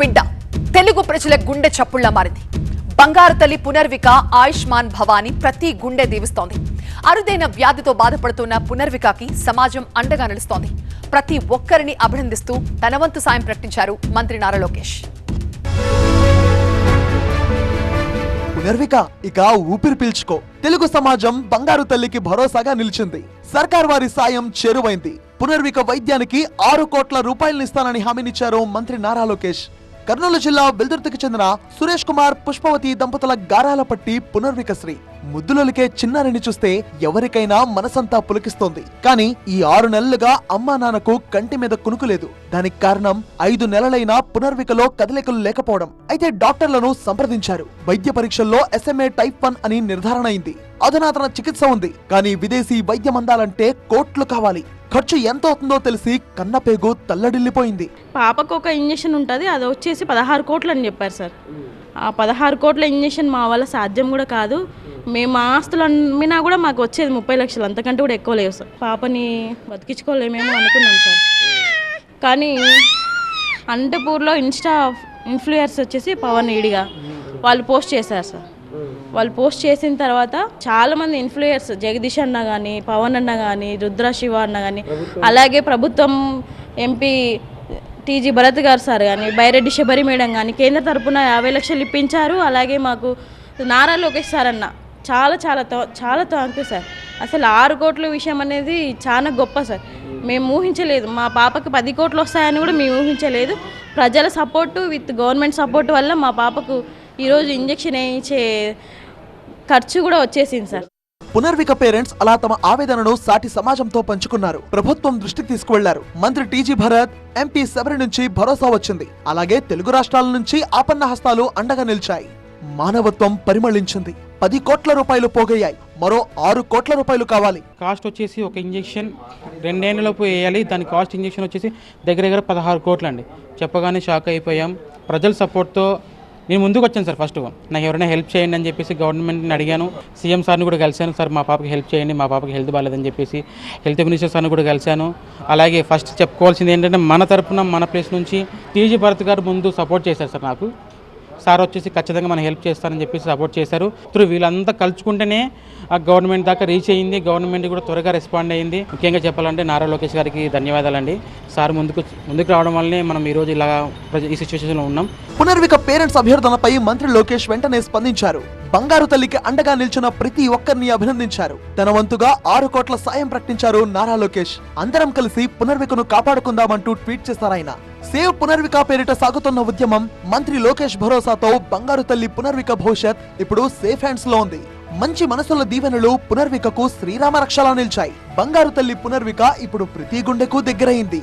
బిడ్డ తెలుగు ప్రజల గుండె చప్పుళ్లా మారింది. బంగారు తల్లి పునర్విక ఆయుష్మాన్ భవాని ప్రతి గుండె దీవిస్తోంది. అరుదైన వ్యాధితో బాధపడుతున్న పునర్వికకి సమాజం అండగా నిలుస్తోంది. ప్రతి ఒక్కరిని అభినందిస్తూ తన వంతు సాయం ప్రకటించారు మంత్రి నారా లోకేష్. పునర్విక ఇక ఊపిరి పీల్చుకో. తెలుగు సమాజం బంగారు తల్లికి భరోసాగా నిలిచింది. సర్కార్ వారి సాయం చేరువైంది. పునర్విక వైద్యానికి 6 కోట్ల రూపాయలనిస్తానని హామీనిచ్చారు మంత్రి నారా లోకేష్. కర్నూలు జిల్లా వెల్దుర్తికి చెందిన సురేష్ కుమార్ పుష్పవతి దంపతుల గారాల పట్టి పునర్విక శ్రీ ముద్దులొలికే చిన్నారిని చూస్తే ఎవరికైనా మనసంతా పులకిస్తోంది. కానీ ఈ 6 నెలలుగా అమ్మా నాన్నకు కంటి మీద కునుకులేదు. దానికి కారణం 5 నెలలైనా పునర్వికలో కదలికలు లేకపోవడం. అయితే డాక్టర్లను సంప్రదించారు. వైద్య పరీక్షల్లో SMA టైప్ 1 అని నిర్ధారణ అయింది. అధునాతన చికిత్స ఉంది. కానీ విదేశీ వైద్యం అందాలంటే కోట్లు కావాలి. ఖర్చు ఎంత అవుతుందో తెలిసి కన్నపేగు తల్లడిల్లిపోయింది. పాపకు ఒక ఇంజెక్షన్ ఉంటుంది, అది వచ్చేసి 16 కోట్లు అని చెప్పారు సార్. ఆ 16 కోట్ల ఇంజెక్షన్ మా వల్ల సాధ్యం కూడా కాదు. మేము ఆస్తులు అమ్మినా కూడా మాకు వచ్చేది 30 లక్షలు, అంతకంటే కూడా ఎక్కువ లేవు సార్. పాపని బతికించుకోలేమేమో అనుకున్నాం సార్. కానీ అనంతపూర్లో ఇన్ఫ్లుయర్స్ వచ్చేసి పవన్ ఈడిగా వాళ్ళు పోస్ట్ చేశారు సార్. వాళ్ళు పోస్ట్ చేసిన తర్వాత చాలామంది ఇన్ఫ్లుయర్స్, జగదీష్ అన్న కానీ, పవన్ అన్న కానీ, రుద్ర శివ అన్న కానీ, అలాగే ప్రభుత్వం ఎంపీ టీజీ భరత్ గారు సార్ కానీ, బైరెడ్డి శబరి మేడం కానీ కేంద్ర తరపున 50 లక్షలు ఇప్పించారు. అలాగే మాకు నారా లోకేష్ సార్ అన్న చాలా చాలా చాలా థ్యాంక్ యూ సార్. అసలు 6 కోట్ల విషయం అనేది చాలా గొప్ప సార్. మేము ఊహించలేదు. మా పాపకి 10 కోట్లు వస్తాయని కూడా మేము ఊహించలేదు. ప్రజల సపోర్టు విత్ గవర్నమెంట్ సపోర్ట్ వల్ల మా పాపకు ఈరోజు ఇంజెక్షన్ వేయించే ఖర్చు కూడా వచ్చేసింది సార్. పునర్విక పేరెంట్స్ అలా తమ ఆవేదనను సాటి సమాజంతో పంచుకున్నారు. ప్రభుత్వం దృష్టికి తీసుకువెళ్లారు. మంత్రి టీజీ భరత్, ఎంపీ శబరి నుంచి భరోసా వచ్చింది. అలాగే తెలుగు రాష్ట్రాల నుంచి ఆపన్న హస్తాలు అండగా నిలిచాయి. మానవత్వం పరిమళించింది. 10 కోట్ల రూపాయలు పోగయ్యాయి. మరో 6 కోట్ల రూపాయలు కావాలి. కాస్ట్ వచ్చేసి ఒక ఇంజెక్షన్ 2 ఏళ్ళలోపు వేయాలి. దాని కాస్ట్ ఇంజెక్షన్ వచ్చేసి దగ్గర 16 కోట్లు అండి. చెప్పగానే షాక్ అయిపోయాం. ప్రజల సపోర్ట్తో నేను ముందుకు వచ్చాను సార్. ఫస్ట్ నాకు ఎవరైనా హెల్ప్ చేయండి అని చెప్పేసి గవర్నమెంట్ని అడిగాను. సీఎం సార్ని కూడా కలిశాను. సార్ మా పాపకి హెల్ప్ చేయండి, మా పాపకి హెల్త్ బాగాలేదని చెప్పేసి హెల్త్ మినిస్టర్ సార్ని కూడా కలిశాను. అలాగే ఫస్ట్ చెప్పుకోవాల్సింది ఏంటంటే మన తరపున మన ప్లేస్ నుంచి టీజీ భరత్ గారు ముందు సపోర్ట్ చేశారు సార్. నాకు సార్ వచ్చేసి ఖచ్చితంగా మనం హెల్ప్ చేస్తారని చెప్పేసి సపోర్ట్ చేశారు. త్రూ వీళ్ళంతా కలుసుకుంటేనే ఆ గవర్నమెంట్ దాకా రీచ్ అయ్యింది. గవర్నమెంట్ కూడా త్వరగా రెస్పాండ్ అయ్యింది. ముఖ్యంగా చెప్పాలంటే నారా లోకేష్ గారికి ధన్యవాదాలండి. సార్ ముందుకు రావడం వల్లనే మనం ఈరోజు ఇలా ఈ సిచ్యువేషన్లో ఉన్నాం. పునర్విక పేరెంట్స్ అభ్యర్థనపై మంత్రి లోకేష్ వెంటనే స్పందించారు. బంగారు తల్లికి అండగా నిల్చిన ప్రతి ఒక్కరిని అభినందించారు. తన వంతుగా 6 కోట్ల సాయం ప్రకటించారు నారా లోకేష్. అందరం కలిసి పునర్వికను కాపాడుకుందామంటూ ట్వీట్ చేశారాయన. సేవ్ పునర్విక పేరిట సాగుతున్న ఉద్యమం, మంత్రి లోకేష్ భరోసాతో బంగారు తల్లి పునర్విక భవిష్యత్ ఇప్పుడు సేఫ్ హ్యాండ్స్ లో ఉంది. మంచి మనసుల దీవెనలు పునర్వికకు శ్రీరామ రక్షలా నిలిచాయి. బంగారు తల్లి పునర్విక ఇప్పుడు ప్రతి గుండెకు దగ్గరైంది.